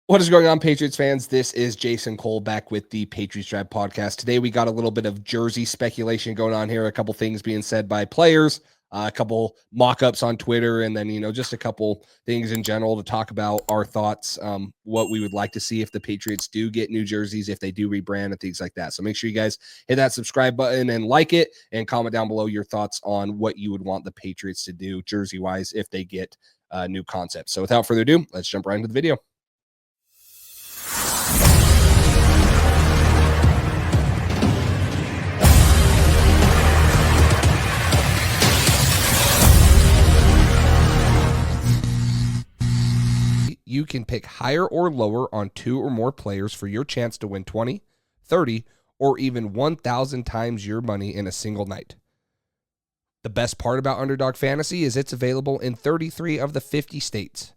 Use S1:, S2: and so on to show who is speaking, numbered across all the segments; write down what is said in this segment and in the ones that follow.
S1: What is going on, Patriots fans? This is Jason Cole back with the Patriots Drive podcast. Today, we got a little bit of jersey speculation going on here, a couple things being said by players, a couple mock-ups on Twitter, and then, just a couple things in general to talk about our thoughts, what we would like to see if the Patriots do get new jerseys, if they do rebrand and things like that. So make sure you guys hit that subscribe button and like it, and comment down below your thoughts on what you would want the Patriots to do jersey-wise if they get new concepts. So without further ado, let's jump right into the video. You can pick higher or lower on 2 or more players for your chance to win 20, 30, or even 1,000 times your money in a single night. The best part about Underdog Fantasy is it's available in 33 of the 50 states.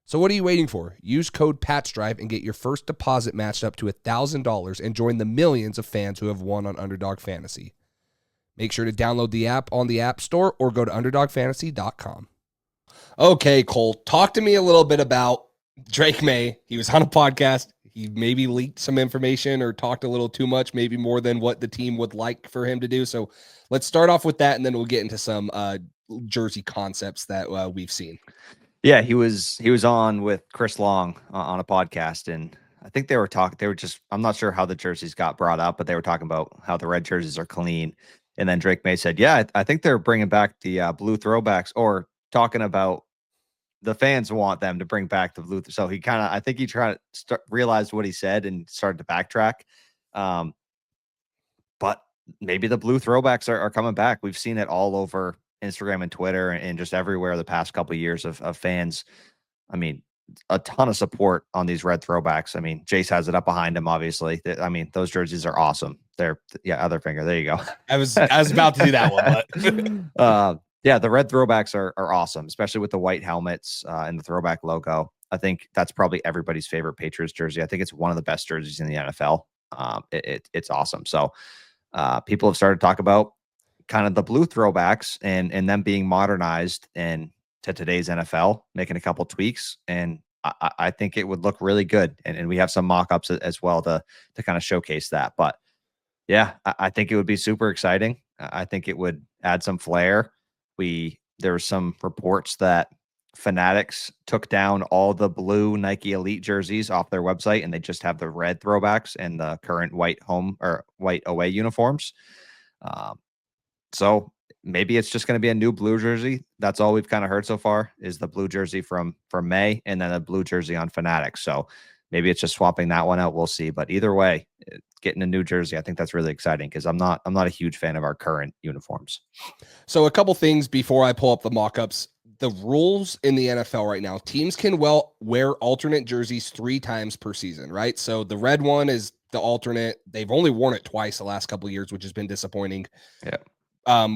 S1: So what are you waiting for? Use code PATSDRIVE and get your first deposit matched up to $1,000 and join the millions of fans who have won on Underdog Fantasy. Make sure to download the app on the App Store or go to UnderdogFantasy.com. Okay, Cole, talk to me a little bit about Drake Maye. He was on a podcast. He maybe leaked some information or talked a little too much, maybe more than what the team would like for him to do. So let's start off with that, and then we'll get into some jersey concepts that we've seen.
S2: Yeah, he was on with Chris Long on a podcast, and I think they were talking. They were just, I'm not sure how the jerseys got brought up, but they were talking about how the red jerseys are clean. And then Drake Maye said, "Yeah, I think they're bringing back the blue throwbacks," or talking about the fans want them to bring back the blue. So he kind of, I think he tried to realized what he said and started to backtrack. But maybe the blue throwbacks are coming back. We've seen it all over Instagram and Twitter and just everywhere the past couple of years of fans. I mean, a ton of support on these red throwbacks. I mean, Jace has it up behind him, obviously. I mean, those jerseys are awesome. They're, other finger. There you go.
S1: I was about to do that one,
S2: but yeah, the red throwbacks are awesome, especially with the white helmets and the throwback logo. I think that's probably everybody's favorite Patriots jersey. I think it's one of the best jerseys in the NFL. It's awesome. So people have started to talk about kind of the blue throwbacks and them being modernized and to today's NFL, making a couple tweaks. And I think it would look really good. And we have some mock-ups as well to kind of showcase that. But yeah, I think it would be super exciting. I think it would add some flair. There were some reports that Fanatics took down all the blue Nike Elite jerseys off their website, and they just have the red throwbacks and the current white home or white away uniforms. So maybe it's just going to be a new blue jersey. That's all we've kind of heard so far is the blue jersey from Maye and then a blue jersey on Fanatics. So maybe it's just swapping that one out. We'll see. But either way, getting a new jersey, I think that's really exciting because I'm not a huge fan of our current uniforms.
S1: So a couple things before I pull up the mock-ups. The rules in the NFL right now, teams can wear alternate jerseys 3 times per season, right? So the red one is the alternate. They've only worn it twice the last couple of years, which has been disappointing.
S2: Yeah.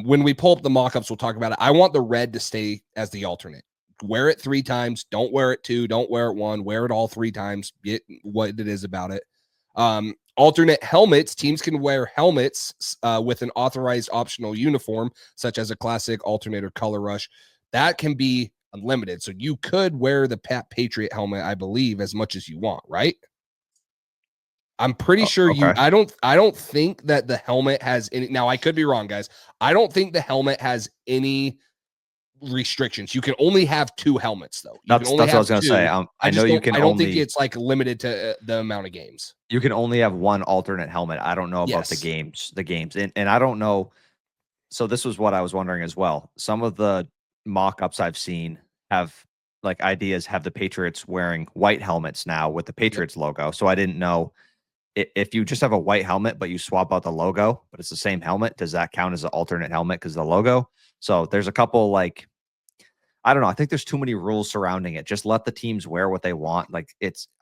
S1: When we pull up the mock-ups, we'll talk about it. I want the red to stay as the alternate. Wear it 3 times. Don't wear it 2. Don't wear it 1. Wear it all 3 times. Get what it is about it. Alternate helmets. Teams can wear helmets with an authorized optional uniform, such as a classic, alternate, or color rush. That can be unlimited. So you could wear the Patriot helmet, I believe, as much as you want, right? I'm pretty sure
S2: okay.
S1: I don't think that the helmet has any. Now, I could be wrong, guys. I don't think the helmet has any restrictions. You can only have 2 helmets, though.
S2: That's what I was going to say. I know you can.
S1: I don't think it's like limited to the amount of games.
S2: You can only have 1 alternate helmet. I don't know about the games, and I don't know. So this was what I was wondering as well. Some of the mock-ups I've seen have have the Patriots wearing white helmets now with the Patriots logo. So I didn't know if you just have a white helmet, but you swap out the logo, but it's the same helmet. Does that count as an alternate helmet because of the logo? So there's a couple I don't know. I think there's too many rules surrounding it. Just let the teams wear what they want. I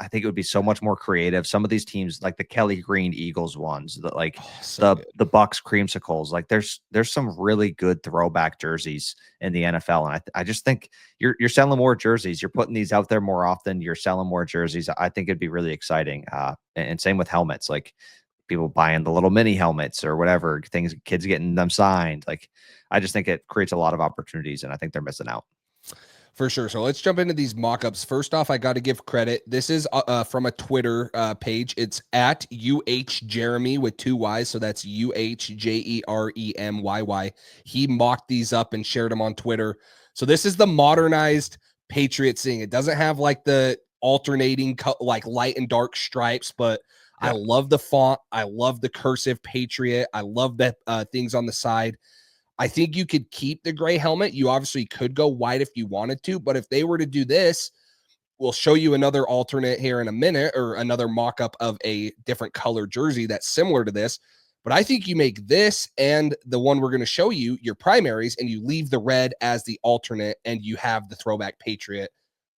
S2: think it would be so much more creative. Some of these teams, like the Kelly Green Eagles ones, the Bucks creamsicles, there's some really good throwback jerseys in the NFL. And I just think you're selling more jerseys. You're putting these out there more often. You're selling more jerseys. I think it'd be really exciting. And same with helmets, like people buying the little mini helmets or whatever, kids getting them signed. I just think it creates a lot of opportunities, and I think they're missing out.
S1: For sure. So let's jump into these mockups. First off, I got to give credit. This is from a Twitter page. It's at Jeremy with 2 Y's. So that's UHJEREMYY. He mocked these up and shared them on Twitter. So this is the modernized Patriots thing. It doesn't have like the alternating like light and dark stripes, but I love the font. I love the cursive Patriot. I love the things on the side. I think you could keep the gray helmet. You obviously could go white if you wanted to, but if they were to do this, we'll show you another alternate here in a minute, or another mock-up of a different color jersey that's similar to this. But I think you make this and the one we're going to show you your primaries, and you leave the red as the alternate, and you have the throwback Patriot.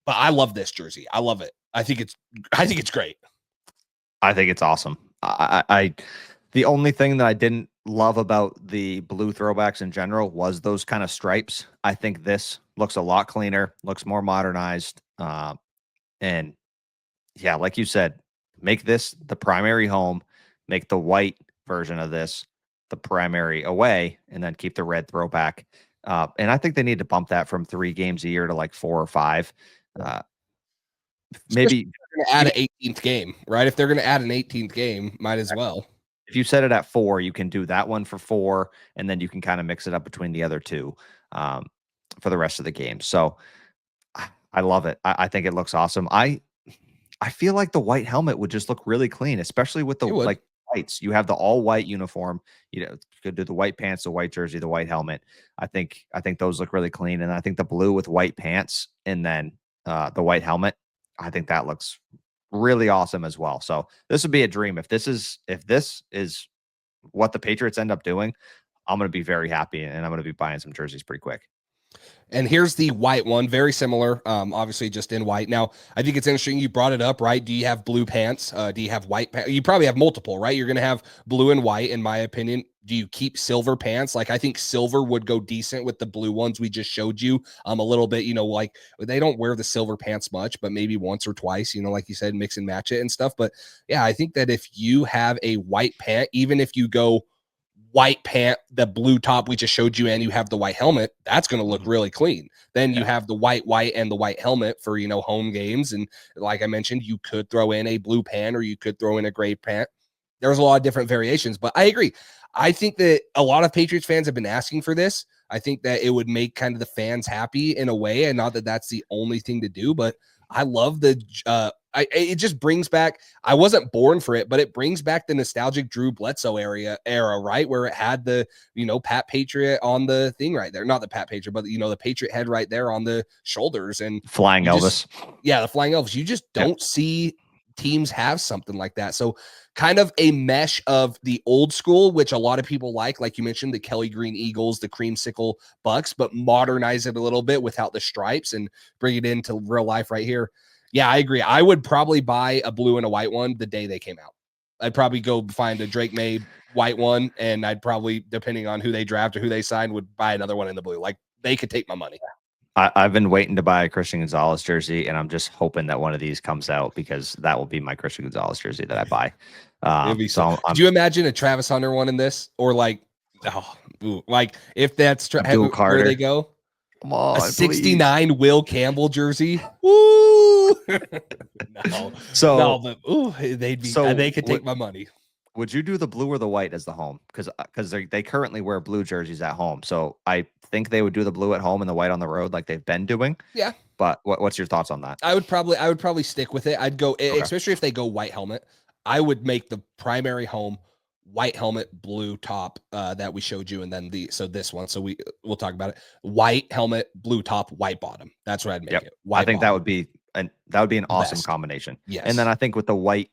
S1: But I love this jersey. I love it. I think it's great.
S2: I think it's awesome. The only thing that I didn't love about the blue throwbacks in general was those kind of stripes. I think this looks a lot cleaner, looks more modernized. And yeah, like you said, make this the primary home, make the white version of this the primary away, and then keep the red throwback. And I think they need to bump that from 3 games a year to like 4 or 5. Maybe
S1: add an 18th game, right? If they're going to add an 18th game, might as well.
S2: If you set it at 4, you can do that one for 4, and then you can kind of mix it up between the other 2 for the rest of the game. So I love it. I think it looks awesome. I feel like the white helmet would just look really clean, especially with the like whites. You have the all white uniform. You could do the white pants, the white jersey, the white helmet. I think those look really clean, and I think the blue with white pants and then the white helmet, I think that looks really awesome as well. So this would be a dream. If this is what the Patriots end up doing, I'm going to be very happy, and I'm going to be buying some jerseys pretty quick.
S1: And here's the white one, very similar, obviously just in white. Now, I think it's interesting you brought it up, right? Do you have blue pants? Do you have white pants? You probably have multiple, right? You're going to have blue and white, in my opinion. Do you keep silver pants? Like, I think silver would go decent with the blue ones we just showed you a little bit, like they don't wear the silver pants much, but maybe once or twice, like you said, mix and match it and stuff. But yeah, I think that if you have a white pant, even if you go white pant, the blue top we just showed you, and you have the white helmet, that's going to look really clean. Then you have the white and the white helmet for, home games. And like I mentioned, you could throw in a blue pant, or you could throw in a gray pant. There's a lot of different variations, but I agree. I think that a lot of Patriots fans have been asking for this. I think that it would make kind of the fans happy in a way, and not that that's the only thing to do, but I love the it just brings back, I wasn't born for it, but it brings back the nostalgic Drew Bledsoe era, right? Where it had the, Pat Patriot on the thing right there. Not the Pat Patriot, but the Patriot head right there on the shoulders, and
S2: flying Elvis.
S1: The flying Elvis. You just don't see teams have something like that. So kind of a mesh of the old school, which a lot of people like you mentioned, the Kelly Green Eagles, the creamsicle Bucks, but modernize it a little bit without the stripes and bring it into real life right here. Yeah, I agree. I would probably buy a blue and a white one the day they came out. I'd probably go find a Drake Maye white one, and I'd probably, depending on who they draft or who they sign, would buy another one in the blue. Like, they could take my money.
S2: I've been waiting to buy a Christian Gonzalez jersey, and I'm just hoping that one of these comes out, because that will be my Christian Gonzalez jersey that I buy.
S1: It'd be so. Could you imagine a Travis Hunter one in this, or like if that's where they go?
S2: Come on,
S1: a 69 please. Will Campbell jersey. Woo! No.
S2: So
S1: no, but they'd be. They could take my money.
S2: Would you do the blue or the white as the home? Because they currently wear blue jerseys at home. So I think they would do the blue at home and the white on the road, like they've been doing.
S1: Yeah.
S2: But what's your thoughts on that?
S1: I would probably stick with it. I'd go, especially if they go white helmet. I would make the primary home white helmet, blue top that we showed you, and then this one. So we'll talk about it. White helmet, blue top, white bottom. That's what I'd make it. White
S2: I think
S1: bottom.
S2: that would be an awesome combination.
S1: Yes.
S2: And then I think with the white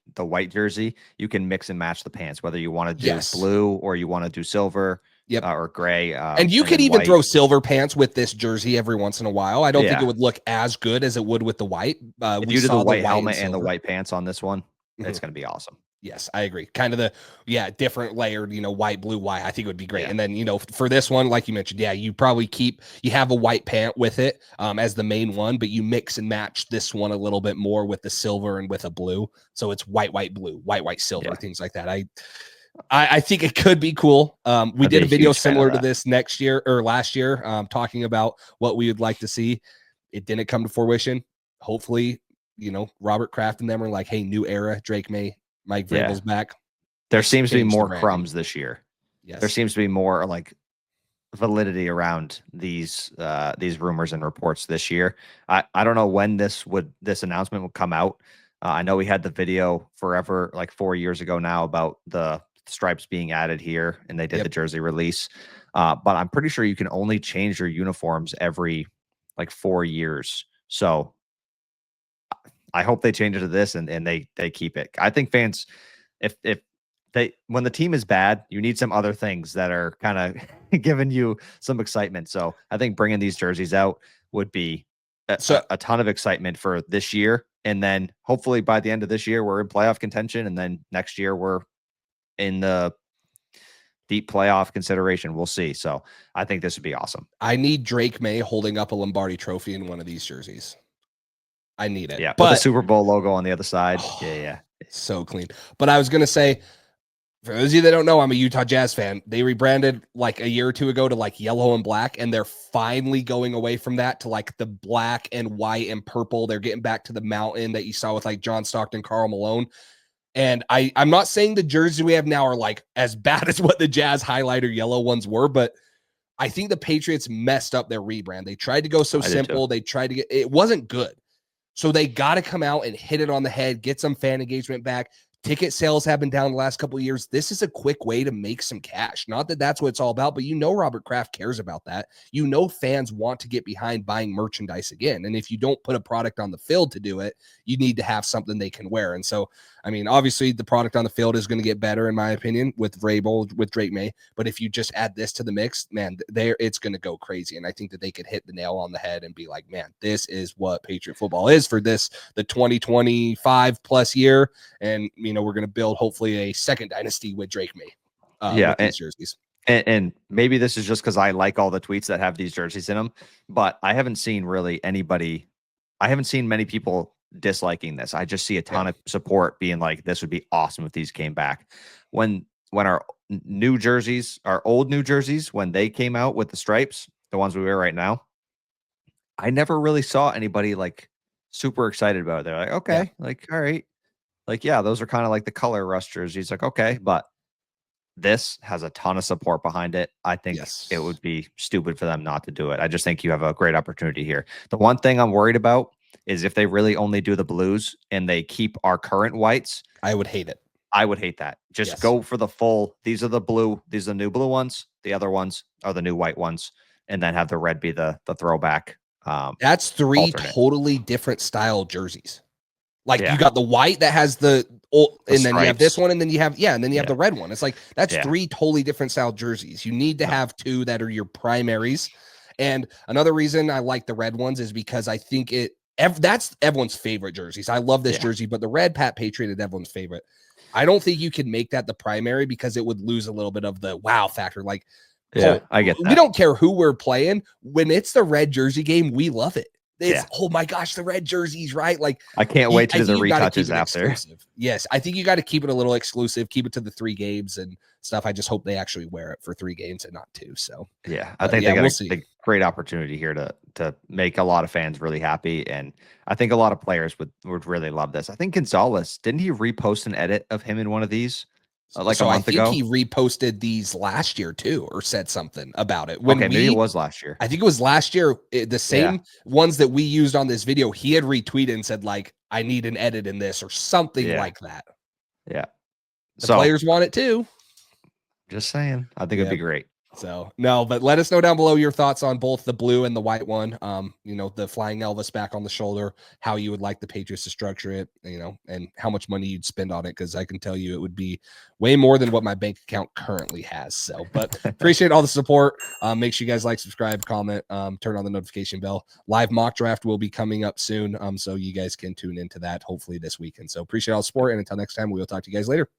S2: jersey, you can mix and match the pants, whether you want to do blue or you want to do silver. Or gray.
S1: And you could even throw silver pants with this jersey every once in a while. I don't think it would look as good as it would with the white.
S2: If you do the white helmet and the white pants on this one, it's going to be awesome.
S1: Yes, I agree. Kind of the, different layered, white, blue, white. I think it would be great. Yeah. And then, for this one, like you mentioned, you probably you have a white pant with it as the main one, but you mix and match this one a little bit more with the silver and with a blue. So it's white, blue, white, silver, things like that. I think it could be cool. We did a video similar to this last year, talking about what we would like to see. It didn't come to fruition. Hopefully, Robert Kraft and them are like, hey, new era, Drake Maye, Mike Vrabel's back.
S2: There seems to be more crumbs this year.
S1: Yes.
S2: There seems to be more like validity around these rumors and reports this year. I don't know when this announcement would come out. I know we had the video forever, like 4 years ago now, about the stripes being added here, and they did the jersey release. But I'm pretty sure you can only change your uniforms every like 4 years. So I hope they change it to this and they keep it. I think fans, if when the team is bad, you need some other things that are kind of giving you some excitement. So I think bringing these jerseys out would be a ton of excitement for this year. And then hopefully by the end of this year, we're in playoff contention. And then next year we're in the deep playoff consideration. We'll see. So I think this would be awesome.
S1: I need Drake Maye holding up a Lombardi trophy in one of these jerseys. I need it.
S2: Yeah. But the Super Bowl logo on the other side. Yeah.
S1: So clean. But I was going to say, for those of you that don't know, I'm a Utah Jazz fan. They rebranded like a year or two ago to like yellow and black, and they're finally going away from that to like the black and white and purple. They're getting back to the mountain that you saw with like John Stockton, Karl Malone. And I'm not saying the jerseys we have now are like as bad as what the Jazz highlighter yellow ones were, but I think the Patriots messed up their rebrand. They tried to go so simple. They tried to it wasn't good. So they got to come out and hit it on the head, get some fan engagement back. Ticket sales have been down the last couple of years. This is a quick way to make some cash. Not that that's what it's all about, but Robert Kraft cares about that. Fans want to get behind buying merchandise again. And if you don't put a product on the field to do it, you need to have something they can wear. And so, I mean, obviously the product on the field is going to get better, in my opinion, with Vrabel, with Drake Maye. But if you just add this to the mix, man, it's going to go crazy. And I think that they could hit the nail on the head and be like, man, this is what Patriot football is for the 2025 plus year. And, we're going to build hopefully a second dynasty with Drake Maye. With these jerseys.
S2: And maybe this is just because I like all the tweets that have these jerseys in them, but I haven't seen many people disliking this. I just see a ton of support being like, this would be awesome if these came back. When our new jerseys, our old new jerseys, when they came out with the stripes, the ones we wear right now, I never really saw anybody like super excited about it. They're like, okay, like, all right. Like, yeah, those are kind of like the color rush jerseys. Like, okay, but this has a ton of support behind it. I think it would be stupid for them not to do it. I just think you have a great opportunity here. The one thing I'm worried about is if they really only do the blues and they keep our current whites.
S1: I would hate it.
S2: I would hate that. Just go for the full. These are the blue. These are the new blue ones. The other ones are the new white ones. And then have the red be the throwback.
S1: That's three alternate. Totally different style jerseys. Like you got the white that has the old, and then you have this one, and then you have the red one. It's like that's three totally different style jerseys. You need to have two that are your primaries. And another reason I like the red ones is because I think that's everyone's favorite jerseys. I love this jersey, but the red Pat Patriot is everyone's favorite. I don't think you can make that the primary because it would lose a little bit of the wow factor. Like,
S2: I get that.
S1: We don't care who we're playing. When it's the red jersey game, we love it. It's oh my gosh, the red jerseys, right? Like
S2: I can't wait to do the retouches after.
S1: Yes, I think you got to keep it a little exclusive, keep it to the 3 games and stuff. I just hope they actually wear it for 3 games and not 2. So
S2: I think they got a great opportunity here to make a lot of fans really happy, and I think a lot of players would really love this. I think Gonzalez, didn't he repost an edit of him in one of these? Like a month ago?
S1: I think he reposted these last year too, or said something about it.
S2: Maybe it was last year.
S1: I think it was last year. The same ones that we used on this video, he had retweeted and said like, I need an edit in this or something like that.
S2: Yeah.
S1: The players want it too.
S2: Just saying. I think it'd be great.
S1: So no, but let us know down below your thoughts on both the blue and the white one. The flying Elvis back on the shoulder, how you would like the Patriots to structure it, and how much money you'd spend on it. Because I can tell you it would be way more than what my bank account currently has. So, but appreciate all the support. Make sure you guys like, subscribe, comment, turn on the notification bell. Live mock draft will be coming up soon. So you guys can tune into that hopefully this weekend. So appreciate all the support. And until next time, we will talk to you guys later.